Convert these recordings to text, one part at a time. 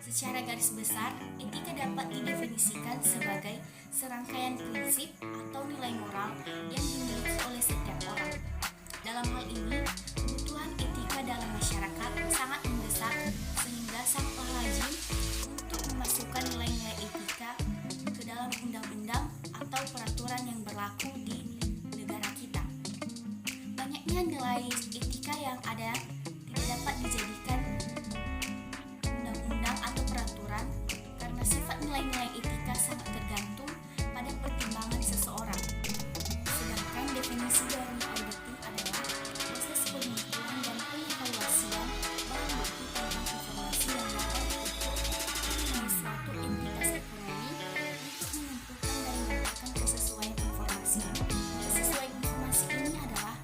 Secara garis besar, etika dapat didefinisikan sebagai serangkaian prinsip atau nilai moral yang dimiliki oleh setiap orang. Dalam hal ini, kebutuhan etika dalam masyarakat sangat mendesak sehingga sangatlah lazim untuk memasukkan nilai-nilai etika ke dalam undang-undang atau peraturan yang berlaku di negara kita. Banyaknya nilai etika yang ada tidak dapat dijadikan undang-undang atau peraturan karena sifat nilai-nilai etika sangat tergantung pada pertimbangan seseorang. Sedangkan definisi dari auditing adalah proses pengumpulan dan pengevaluasian barang bukti tentang informasi yang dapat diukur oleh suatu entitas ekonomi untuk menentukan dan mendapatkan kesesuaian informasi. Kesesuaian informasi ini adalah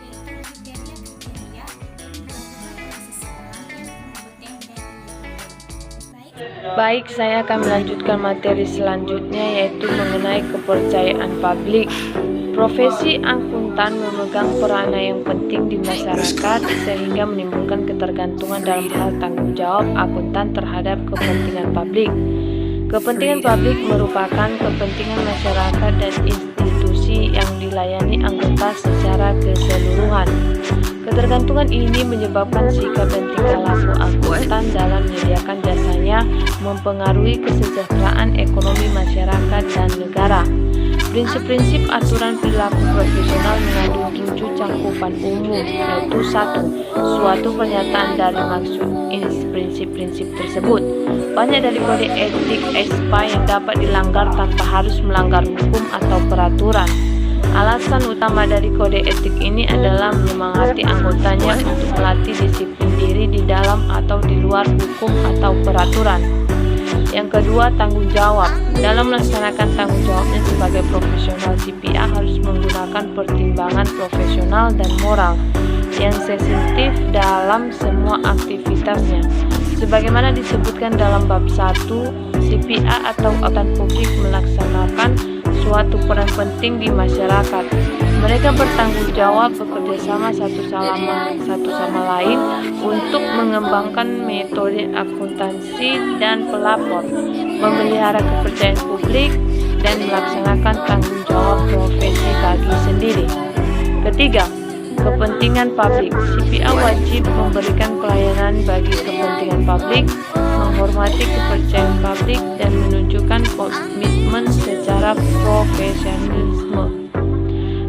yaitu kriteria-kriteria yang dilakukan oleh seseorang yang kompeten dan independen. Baik, saya akan melanjutkan materi selanjutnya yaitu mengenai kepercayaan publik. Profesi akuntan memegang peranan yang penting di masyarakat sehingga menimbulkan ketergantungan dalam hal tanggung jawab akuntan terhadap kepentingan publik. Kepentingan publik merupakan kepentingan masyarakat dan institusi yang dilayani anggota secara keseluruhan. Ketergantungan ini menyebabkan sikap dan tingkah laku akuntan dalam menyediakan jasanya mempengaruhi kesejahteraan ekonomi masyarakat dan negara. Prinsip-prinsip aturan perilaku profesional mengandung 7 cakupan umum, yaitu 1. Suatu pernyataan dari maksud prinsip-prinsip tersebut. Banyak dari kode etik ESPA yang dapat dilanggar tanpa harus melanggar hukum atau peraturan. Alasan utama dari kode etik ini adalah menyemangati anggotanya untuk melatih disiplin diri di dalam atau di luar hukum atau peraturan. Yang kedua, tanggung jawab. Dalam melaksanakan tanggung jawabnya sebagai profesional, CPA harus menggunakan pertimbangan profesional dan moral yang sensitif dalam semua aktivitasnya. Sebagaimana disebutkan dalam bab 1, CPA atau akuntan publik melaksanakan suatu peran penting di masyarakat. Mereka bertanggung jawab bekerjasama satu sama lain untuk mengembangkan metode akuntansi dan pelapor, memelihara kepercayaan publik, dan melaksanakan tanggung jawab profesi bagi sendiri. Ketiga, kepentingan publik. CPA wajib memberikan pelayanan bagi kepentingan publik, menghormati kepercayaan publik, dan menunjukkan komitmen secara profesionalisme.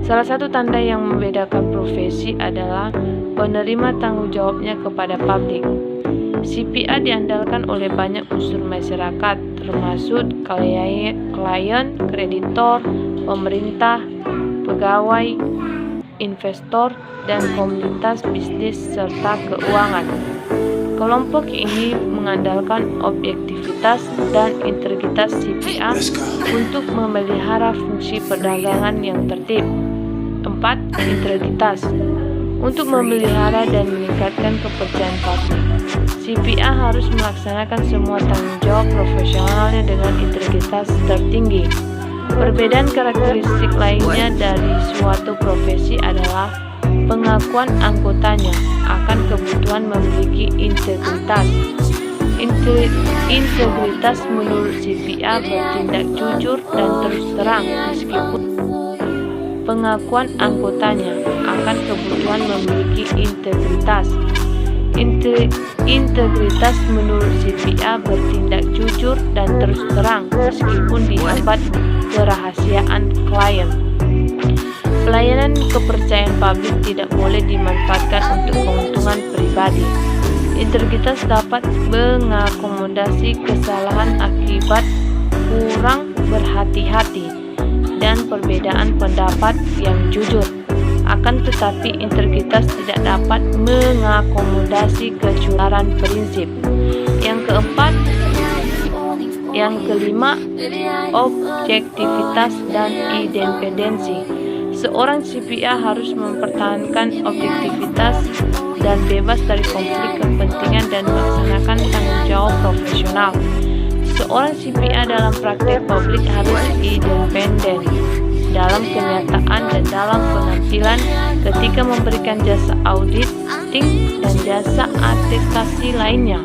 Salah satu tanda yang membedakan profesi adalah penerima tanggung jawabnya kepada publik. CPA diandalkan oleh banyak unsur masyarakat, termasuk klien, kreditor, pemerintah, pegawai, investor, dan komunitas bisnis serta keuangan. Kelompok ini mengandalkan objektivitas dan integritas CPA untuk memelihara fungsi perdagangan yang tertib. 4. Integritas. Untuk memelihara dan meningkatkan kepercayaan publik, CPA harus melaksanakan semua tanggung jawab profesionalnya dengan integritas tertinggi. Perbedaan karakteristik lainnya dari suatu profesi adalah pengakuan anggotanya akan kebutuhan memiliki integritas. Integritas menurut CPA bertindak jujur dan terus terang meskipun pengakuan anggotanya akan kebutuhan memiliki integritas. Integritas menurut CPA bertindak jujur dan terus terang meskipun dihambat kerahasiaan klien. Pelayanan kepercayaan publik tidak boleh dimanfaatkan untuk keuntungan pribadi. Integritas dapat mengakomodasi kesalahan akibat kurang berhati-hati dan perbedaan pendapat yang jujur. Akan tetapi integritas tidak dapat mengakomodasi kecurangan prinsip. Yang kelima, objektivitas dan independensi. Seorang CPA harus mempertahankan objektivitas dan bebas dari konflik kepentingan dan melaksanakan tanggung jawab profesional. Seorang CPA dalam praktek publik harus independen dalam kenyataan dan dalam penampilan ketika memberikan jasa auditing dan jasa atestasi lainnya.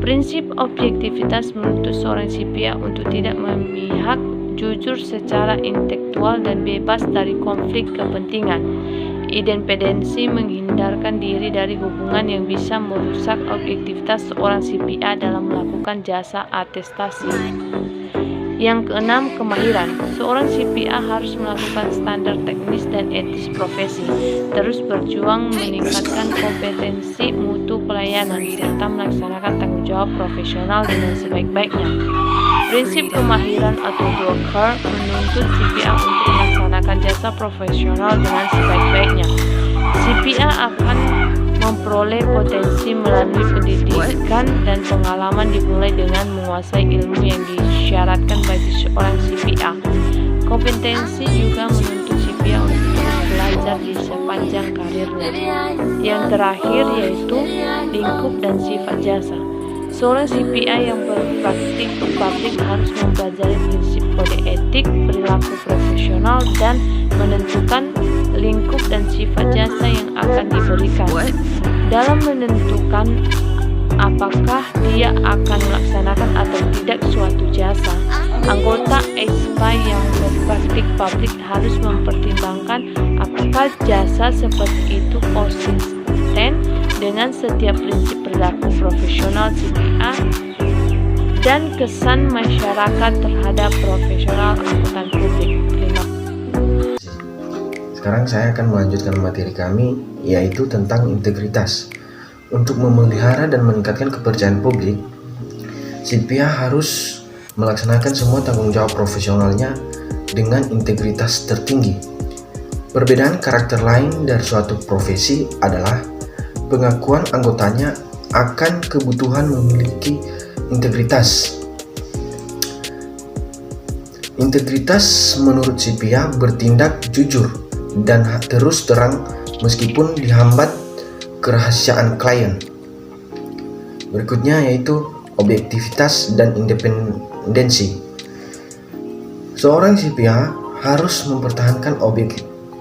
Prinsip objektivitas menuntut seorang CPA untuk tidak memihak, jujur secara intelektual dan bebas dari konflik kepentingan. Independensi menghindarkan diri dari hubungan yang bisa merusak objektivitas seorang CPA dalam melakukan jasa atestasi. Yang keenam, kemahiran. Seorang CPA harus melakukan standar teknis dan etis profesi, terus berjuang meningkatkan kompetensi mutu pelayanan, serta melaksanakan tanggung jawab profesional dengan sebaik-baiknya. Prinsip kemahiran atau broker menuntut CPA untuk melaksanakan jasa profesional dengan sebaik-baiknya. CPA akan memperoleh potensi melalui pendidikan dan pengalaman dimulai dengan menguasai ilmu yang disyaratkan bagi seorang CPA. Kompetensi juga menuntut CPA untuk terus belajar di sepanjang karirnya. Yang terakhir yaitu lingkup dan sifat jasa. Seorang CPA yang berpraktik di publik harus mempelajari prinsip kode etik, perilaku profesional, dan menentukan lingkup dan sifat jasa yang akan diberikan. Dalam menentukan apakah dia akan melaksanakan atau tidak suatu jasa, anggota EXPA yang berpraktik publik harus mempertimbangkan apakah jasa seperti itu konsisten dengan setiap prinsip perilaku profesional CPA dan kesan masyarakat terhadap profesional angkutan publik. Sekarang saya akan melanjutkan materi kami, yaitu tentang integritas. Untuk memelihara dan meningkatkan kepercayaan publik, CPA harus melaksanakan semua tanggung jawab profesionalnya dengan integritas tertinggi. Perbedaan karakter lain dari suatu profesi adalah pengakuan anggotanya akan kebutuhan memiliki integritas. Integritas menurut CPA bertindak jujur dan terus terang meskipun dihambat kerahasiaan klien. Berikutnya yaitu objektivitas dan independensi. Seorang CPA harus mempertahankan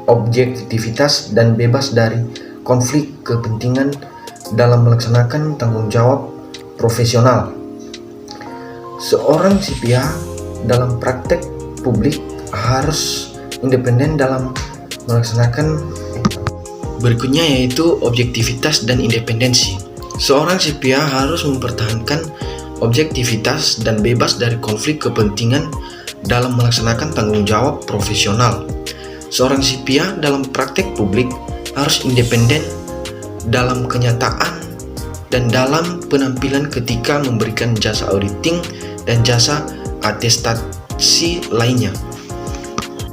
objektivitas dan bebas dari konflik kepentingan dalam melaksanakan tanggung jawab profesional. Seorang CPA dalam praktek publik harus independen dalam melaksanakan. Berikutnya yaitu objektivitas dan independensi. Seorang CPA harus mempertahankan objektivitas dan bebas dari konflik kepentingan dalam melaksanakan tanggung jawab profesional. Seorang CPA dalam praktek publik harus independen dalam kenyataan dan dalam penampilan ketika memberikan jasa auditing dan jasa atestasi lainnya.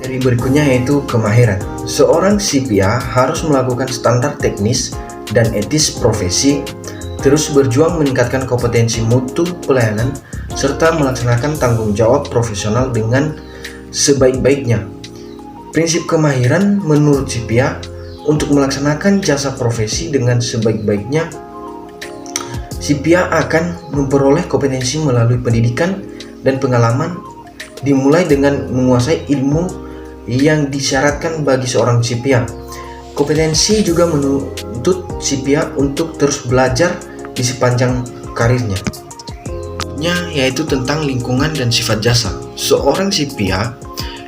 Dari berikutnya yaitu kemahiran. Seorang CPA harus melakukan standar teknis dan etis profesi, terus berjuang meningkatkan kompetensi mutu pelayanan, serta melaksanakan tanggung jawab profesional dengan sebaik-baiknya. Prinsip kemahiran menurut CPA untuk melaksanakan jasa profesi dengan sebaik-baiknya, CPA akan memperoleh kompetensi melalui pendidikan dan pengalaman dimulai dengan menguasai ilmu yang disyaratkan bagi seorang CPA. Kompetensi juga menuntut CPA untuk terus belajar di sepanjang karirnya. Yaitu tentang lingkungan dan sifat jasa. Seorang CPA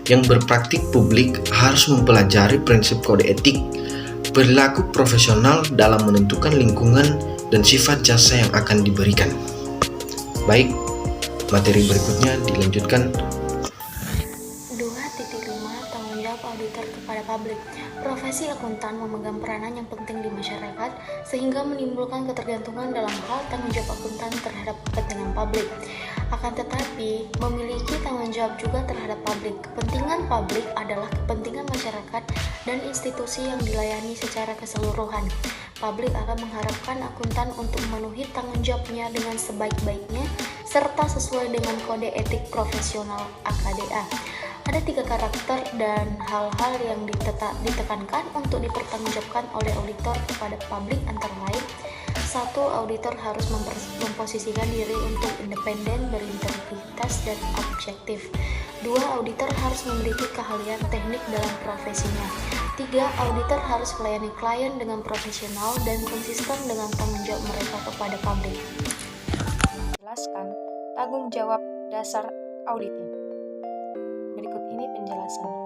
yang berpraktik publik harus mempelajari prinsip kode etik, perilaku profesional dalam menentukan lingkungan dan sifat jasa yang akan diberikan. Baik, materi berikutnya dilanjutkan. 2.5 Tanggung jawab auditor kepada publik. Profesi akuntan memegang peranan yang penting di masyarakat sehingga menimbulkan ketergantungan dalam hal tanggung jawab akuntan terhadap kepentingan publik. Akan tetapi, memiliki tanggung jawab juga terhadap publik. Kepentingan publik adalah kepentingan masyarakat dan institusi yang dilayani secara keseluruhan. Publik akan mengharapkan akuntan untuk memenuhi tanggung jawabnya dengan sebaik-baiknya serta sesuai dengan kode etik profesional AKDA. Ada 3 karakter dan hal-hal yang ditekankan untuk dipertanggungjawabkan oleh auditor kepada publik, antara lain: 1. Auditor harus memposisikan diri untuk independen, berintegritas, dan objektif. 2. Auditor harus memiliki keahlian teknik dalam profesinya. 3. Auditor harus melayani klien dengan profesional dan konsisten dengan tanggung jawab mereka kepada publik. menjelaskan tanggung jawab dasar auditing. Berikut ini penjelasannya.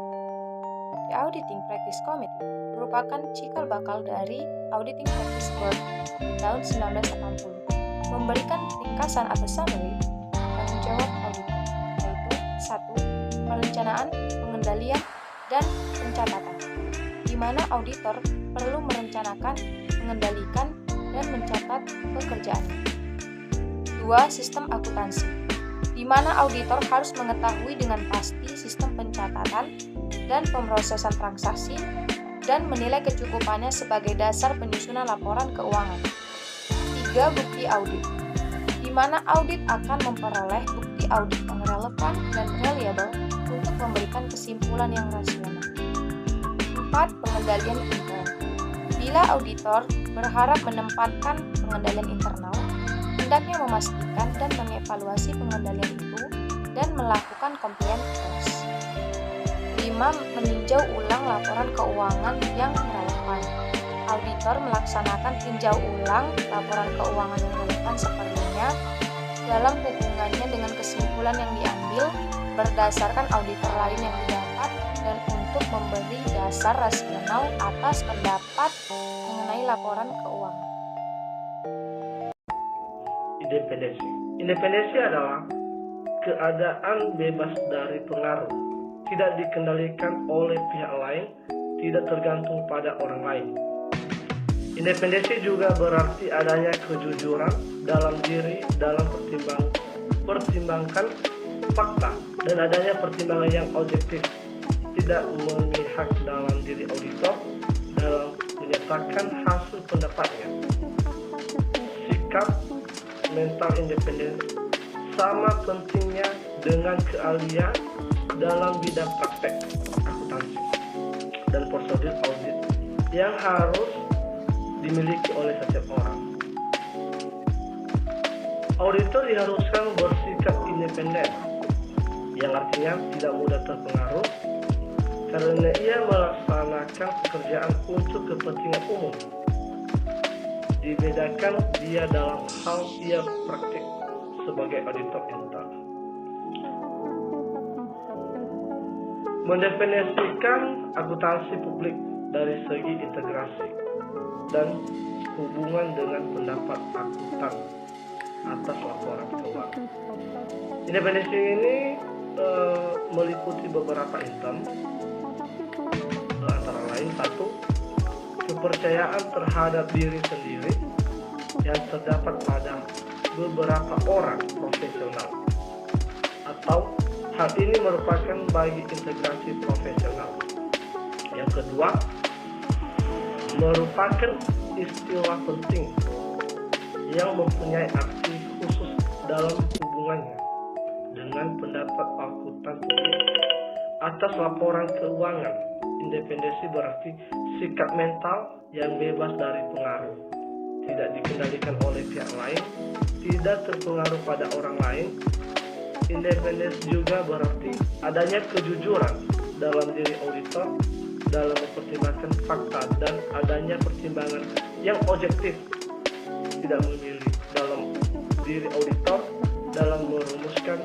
The Auditing Practice Committee merupakan cikal bakal dari Auditing Practice Board di tahun 1980, memberikan ringkasan atau summary tanggung jawab auditor, yaitu 1. Perencanaan, pengendalian, dan pencatatan, di mana auditor perlu merencanakan, mengendalikan, dan mencatat pekerjaannya. 2. Sistem akuntansi, di mana auditor harus mengetahui dengan pasti sistem pencatatan dan pemrosesan transaksi dan menilai kecukupannya sebagai dasar penyusunan laporan keuangan. 3. Bukti audit, di mana audit akan memperoleh bukti audit yang relevan dan reliable untuk memberikan kesimpulan yang rasional. 4. Pengendalian intern, bila auditor berharap menempatkan pengendalian internal, hendaknya memastikan dan mengevaluasi pengendalian itu dan melakukan compliance test. 5. Meninjau ulang laporan keuangan yang relevan. Auditor melaksanakan tinjau ulang laporan keuangan yang relevan seperlunya dalam hubungannya dengan kesimpulan yang diambil berdasarkan auditor lain yang didapat dan untuk memberi dasar rasional atas pendapat mengenai laporan keuangan. Independensi. Independensi adalah keadaan bebas dari pengaruh, tidak dikendalikan oleh pihak lain, tidak tergantung pada orang lain. Independensi juga berarti adanya kejujuran dalam diri dalam pertimbangkan fakta dan adanya pertimbangan yang objektif, tidak memihak dalam diri auditor dalam menyatakan hasil pendapatnya. Sikap mental independen sama pentingnya dengan keahlian dalam bidang praktek akuntansi dan prosedur audit yang harus dimiliki oleh setiap orang. Auditor diharuskan bersikap independen, yang artinya tidak mudah terpengaruh karena ia melaksanakan pekerjaan untuk kepentingan umum. Dibedakan dia dalam hal ia praktik sebagai auditor intern. Mendefinisikan akuntansi publik dari segi integrasi dan hubungan dengan pendapat akuntan atas laporan keuangan. Independensi ini meliputi beberapa item, antara lain 1. Kepercayaan terhadap diri sendiri yang terdapat pada beberapa orang profesional, atau hal ini merupakan bagi integrasi profesional. Yang kedua, merupakan istilah penting yang mempunyai arti khusus dalam hubungannya dengan pendapat akuntan publik atas laporan keuangan. Independensi berarti sikap mental yang bebas dari pengaruh, tidak dikendalikan oleh pihak lain, tidak terpengaruh pada orang lain. Independensi juga berarti adanya kejujuran dalam diri auditor dalam mempertimbangkan fakta dan adanya pertimbangan yang objektif, tidak memilih dalam diri auditor dalam merumuskan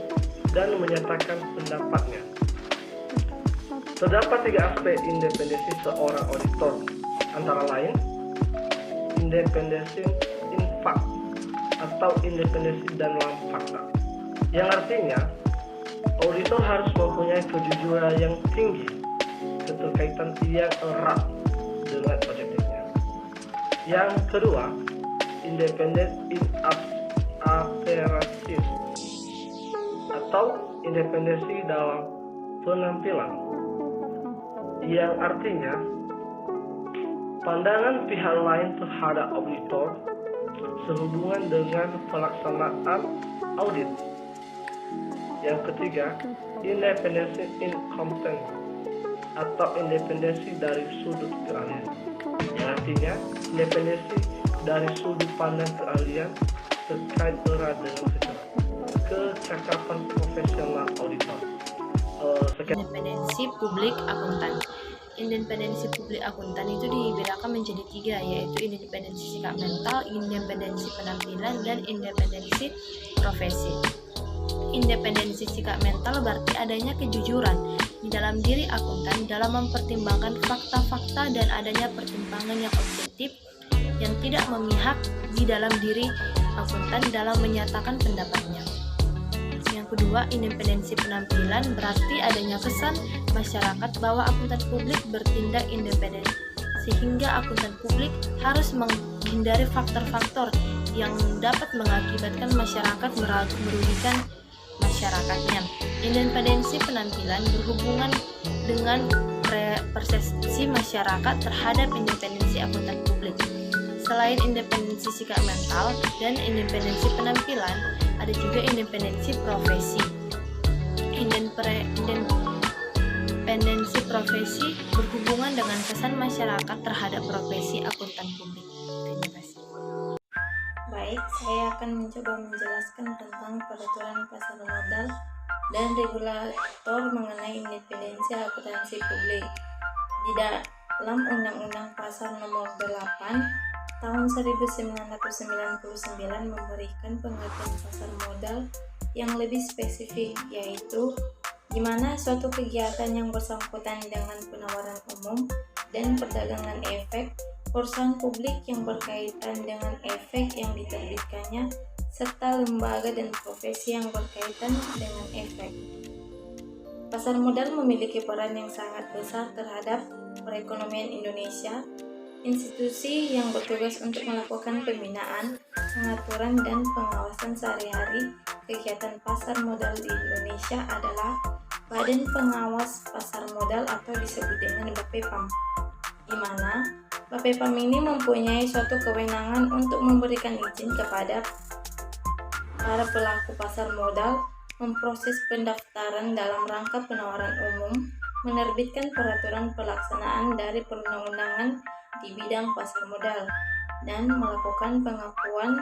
dan menyatakan pendapatnya. Terdapat 3 aspek independensi seorang auditor, antara lain independensi in fact atau independensi dalam fakta, yang artinya auditor harus mempunyai kejujuran yang tinggi, keterkaitan yang erat dengan objektifnya. Yang kedua, independent in appearance atau independensi dalam penampilan, yang artinya pandangan pihak lain terhadap auditor sehubungan dengan pelaksanaan audit. Yang ketiga, independensi in content atau independensi dari sudut keahlian, yang artinya independensi dari sudut pandang keahlian terkait erat dengan kecakapan profesional auditor. Independensi publik akuntan. independensi publik akuntan itu dibedakan menjadi 3, yaitu independensi sikap mental, independensi penampilan, dan independensi profesi. Independensi sikap mental berarti adanya kejujuran di dalam diri akuntan dalam mempertimbangkan fakta-fakta dan adanya pertimbangan yang objektif yang tidak memihak di dalam diri akuntan dalam menyatakan pendapatnya. Yang kedua, independensi penampilan berarti adanya kesan masyarakat bahwa akuntan publik bertindak independen, sehingga akuntan publik harus menghindari faktor-faktor yang dapat mengakibatkan masyarakat merugikan masyarakatnya. Independensi penampilan berhubungan dengan persepsi masyarakat terhadap independensi akuntan publik. Selain independensi sikap mental dan independensi penampilan, ada juga independensi profesi. Independensi profesi berhubungan dengan kesan masyarakat terhadap profesi akuntan publik. Terima kasih. Baik, saya akan mencoba menjelaskan tentang peraturan pasar modal dan regulator mengenai independensi akuntansi publik. Di dalam Undang-Undang Pasar Nomor 8 Tahun 1999 memberikan pengertian pasar modal yang lebih spesifik, yaitu di mana suatu kegiatan yang bersangkutan dengan penawaran umum dan perdagangan efek, perusahaan publik yang berkaitan dengan efek yang diterbitkannya, serta lembaga dan profesi yang berkaitan dengan efek. Pasar modal memiliki peran yang sangat besar terhadap perekonomian Indonesia. Institusi yang bertugas untuk melakukan pembinaan, pengaturan, dan pengawasan sehari-hari kegiatan pasar modal di Indonesia adalah Badan Pengawas Pasar Modal atau disebut dengan BAPEPAM, di mana BAPEPAM ini mempunyai suatu kewenangan untuk memberikan izin kepada para pelaku pasar modal, memproses pendaftaran dalam rangka penawaran umum, menerbitkan peraturan pelaksanaan dari perundang-undangan di bidang pasar modal, dan melakukan pengakuan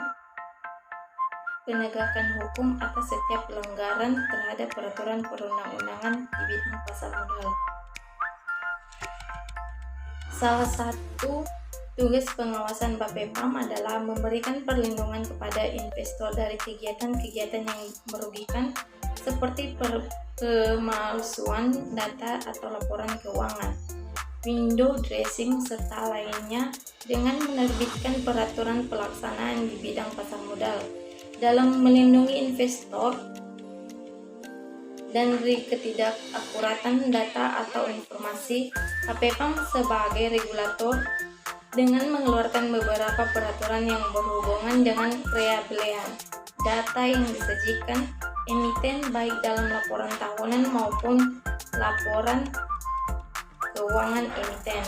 penegakan hukum atas setiap pelanggaran terhadap peraturan perundang-undangan di bidang pasar modal. Salah satu tugas pengawasan BAPEPAM adalah memberikan perlindungan kepada investor dari kegiatan-kegiatan yang merugikan seperti pemalsuan data atau laporan keuangan, window dressing, serta lainnya dengan menerbitkan peraturan pelaksanaan di bidang pasar modal. Dalam melindungi investor dari ketidakakuratan data atau informasi, BAPEPAM sebagai regulator dengan mengeluarkan beberapa peraturan yang berhubungan dengan reliability data yang disajikan emiten baik dalam laporan tahunan maupun laporan keuangan emiten.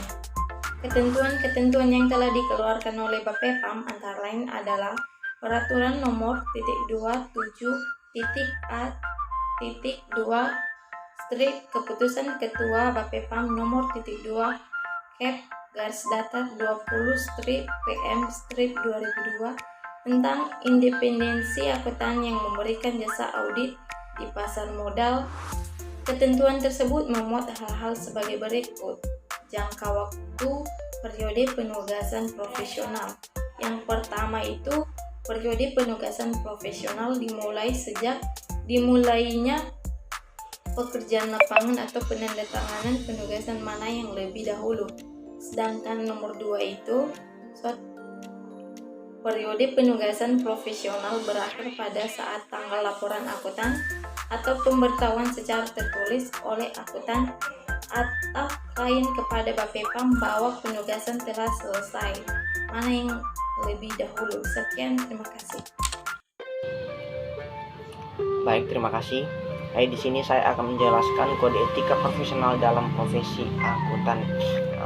Ketentuan-ketentuan yang telah dikeluarkan oleh BAPEPAM antara lain adalah Peraturan Nomor 27.A.2 Keputusan Ketua BAPEPAM Nomor 2/Cap/20/PM/2002 tentang independensi akuntan yang memberikan jasa audit di pasar modal. Ketentuan tersebut memuat hal-hal sebagai berikut. Jangka waktu periode penugasan profesional. Yang pertama itu periode penugasan profesional dimulai sejak dimulainya pekerjaan lapangan atau penandatanganan penugasan mana yang lebih dahulu. Sedangkan nomor 2 itu periode penugasan profesional berakhir pada saat tanggal laporan akuntan atau pemberitahuan secara tertulis oleh akuntan atau klien kepada BAPEPAM bahwa penugasan telah selesai. Mana yang lebih dahulu? Sekian, terima kasih. Baik, terima kasih. Di sini saya akan menjelaskan kode etika profesional dalam profesi akuntan.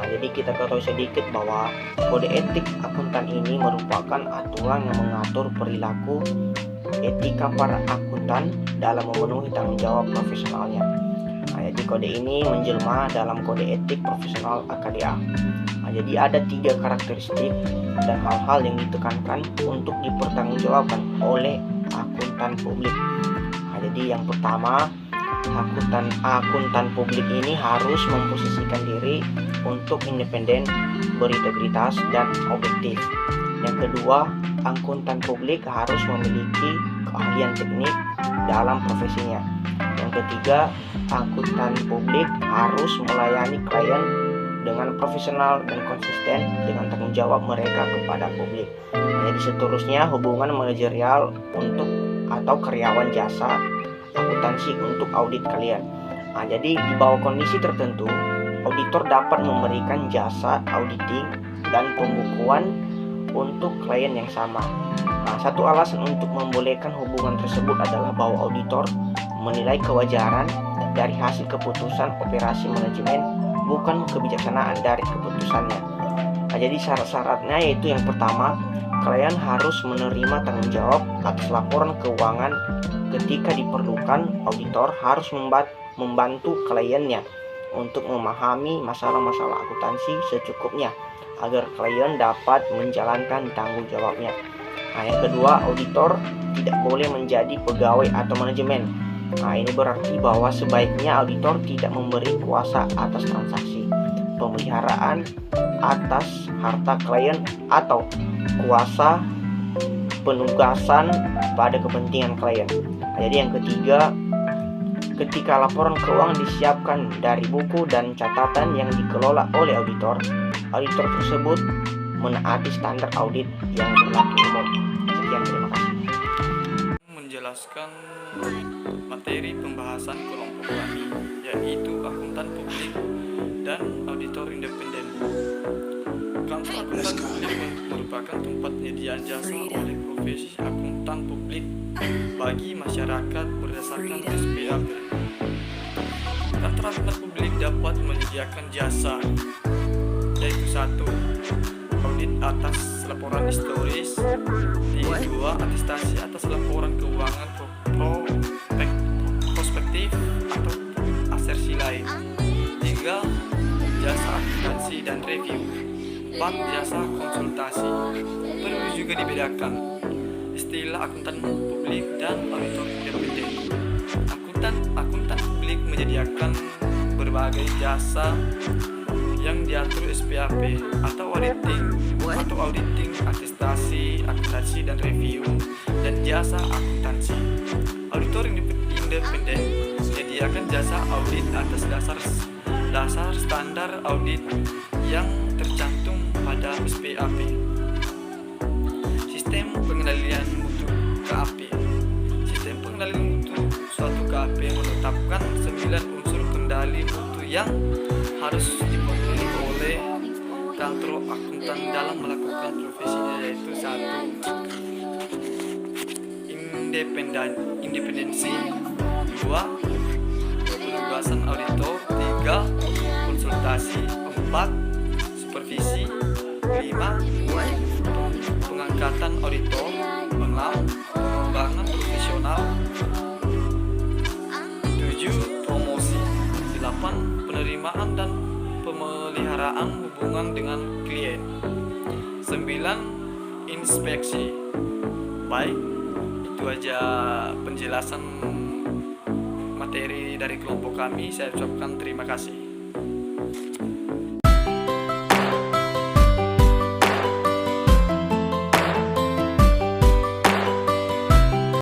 Jadi kita ketahui sedikit bahwa kode etik akuntan ini merupakan aturan yang mengatur perilaku etika para akuntan dalam memenuhi tanggung jawab profesionalnya. Jadi kode ini menjelma dalam kode etik profesional AKDA. Jadi ada 3 karakteristik dan hal-hal yang ditekankan untuk dipertanggungjawabkan oleh akuntan publik. Jadi yang pertama, akuntan publik ini harus memposisikan diri untuk independen, berintegritas, dan objektif. Yang kedua, akuntan publik harus memiliki keahlian teknik dalam profesinya. Yang ketiga, akuntan publik harus melayani klien dengan profesional dan konsisten dengan tanggung jawab mereka kepada publik. Jadi seterusnya, hubungan manajerial untuk atau karyawan jasa akuntansi untuk audit kalian. Jadi di bawah kondisi tertentu, auditor dapat memberikan jasa auditing dan pembukuan untuk klien yang sama. Satu alasan untuk membolehkan hubungan tersebut adalah bahwa auditor menilai kewajaran dari hasil keputusan operasi manajemen, bukan kebijaksanaan dari keputusannya. Jadi syarat-syaratnya yaitu yang pertama, klien harus menerima tanggung jawab atas laporan keuangan ketika diperlukan. Auditor harus membantu kliennya untuk memahami masalah-masalah akuntansi secukupnya agar klien dapat menjalankan tanggung jawabnya. Yang kedua, auditor tidak boleh menjadi pegawai atau manajemen. Ini berarti bahwa sebaiknya auditor tidak memberi kuasa atas transaksi, pemeliharaan atas harta klien, atau kuasa penugasan pada kepentingan klien. Jadi yang ketiga, ketika laporan keuangan disiapkan dari buku dan catatan yang dikelola oleh auditor, auditor tersebut menaati standar audit yang berlaku umum. Sekian, terima kasih. Menjelaskan materi pembahasan kelompok kami, yaitu akuntan publik dan auditor independen. Kantor akuntan publik merupakan tempat penyediaan jasa oleh profesi akuntan publik bagi masyarakat berdasarkan SPAP. Kantor akuntan publik dapat menyediakan jasa, yaitu 1. Audit atas laporan historis, 2. Atestasi atas laporan keuangan prospektif atau asersi lain, 3. Jasa akuntansi dan review, 4. Jasa konsultasi. Perlu juga dibedakan istilah akuntan publik dan auditor independen. Akuntan publik menyediakan berbagai jasa yang diatur SPAP atau auditing, atestasi, akuntansi dan review, dan jasa akuntansi. Auditor independen menyediakan jasa audit atas dasar standar audit yang tercantum pada SPAP. Sistem pengendalian mutu KAP. Sistem pengendalian mutu suatu KAP menetapkan 9 unsur kendali mutu yang harus dipenuhi oleh kantor akuntan dalam melakukan profesinya, yaitu 1. Independensi, 2. Penugasan auditor, 3. Konsultasi, 4. Supervisi, 5. Pengangkatan auditor, 6. Pengembangan profesional, 7. Promosi, 8. Penerimaan dan pemeliharaan hubungan dengan klien, 9. Inspeksi. Baik, itu aja penjelasan materi dari kelompok kami. Saya ucapkan terima kasih.